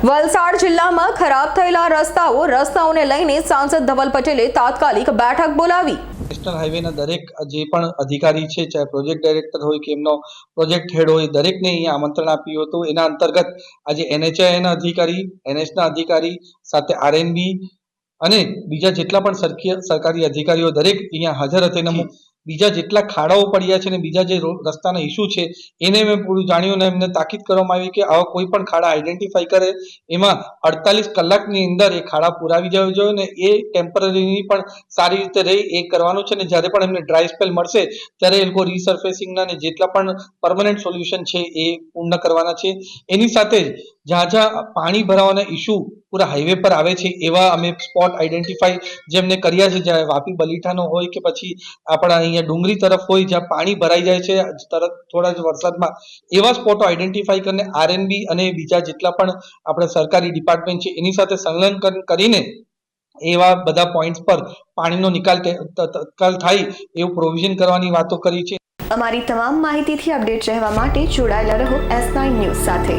વલસાડ જિલ્લામાં ખરાબ થયેલા રસ્તાઓને લઈને સાંસદ ધવલ પટેલે તાત્કાલિક બેઠક બોલાવી। નેશનલ હાઈવેના દરેક જે પણ અધિકારી છે, ચાહે પ્રોજેક્ટ ડાયરેક્ટર હોય કે એમનો પ્રોજેક્ટ હેડ હોય, દરેકને અહીંયા આમંત્રણ આપ્યું હતું। એના અંતર્ગત આજે NHAIના અધિકારી, NHના અધિકારી સાથે RNB અને બીજા જેટલા પણ સરકારી અધિકારીઓ દરેક અહીંયા હાજર હતા। બીજા જેટલા ખાડાઓ પડ્યા છે ને બીજા જે રસ્તાના ઇસ્યુ છે એને મેં પૂરું જાણ્યું અને એમને તાકીદ કરવામાં આવી કે આવા કોઈ પણ ખાડા આઈડેન્ટિફાઈ કરે એમાં 48 કલાકની અંદર એ ખાડા પુરાવી જવા જોઈએ ને એ ટેમ્પરરીની પણ સારી રીતે રહી એ કરવાનું છે ને જ્યારે પણ એમને ડ્રાય સ્પેલ મળશે ત્યારે એ લોકો રીસર્ફેસિંગના ને જેટલા પણ પરમનન્ટ સોલ્યુશન છે એ પૂર્ણ કરવાના છે। એની સાથે જ જ્યાં જ્યાં પાણી ભરાવાના ઇસ્યુ પૂરા હાઈવે પર આવે છે એવા અમે સ્પોટ આઈડેન્ટિફાઈ જેમને કર્યા છે, જ્યાં વાપી બલીઠાનો હોય કે પછી આપણા અહીંયા ડુંગરી તરફ હોય જ્યાં પાણી ભરાઈ જાય છે તરત થોડા જ વરસાદમાં, એવા સ્પોટો આઈડેન્ટિફાઈ કરીને RNB અને બીજા જેટલા પણ આપણા સરકારી ડિપાર્ટમેન્ટ છે એની સાથે સંલગ્ન કરીને એવા બધા પોઈન્ટ્સ પર પાણીનો નિકાલ તત્કાલ થાય એવું પ્રોવિઝન કરવાની વાતો કરી છે। અમારી તમામ માહિતીથી અપડેટ રહેવા માટે જોડાયેલા રહો S9 ન્યૂઝ સાથે।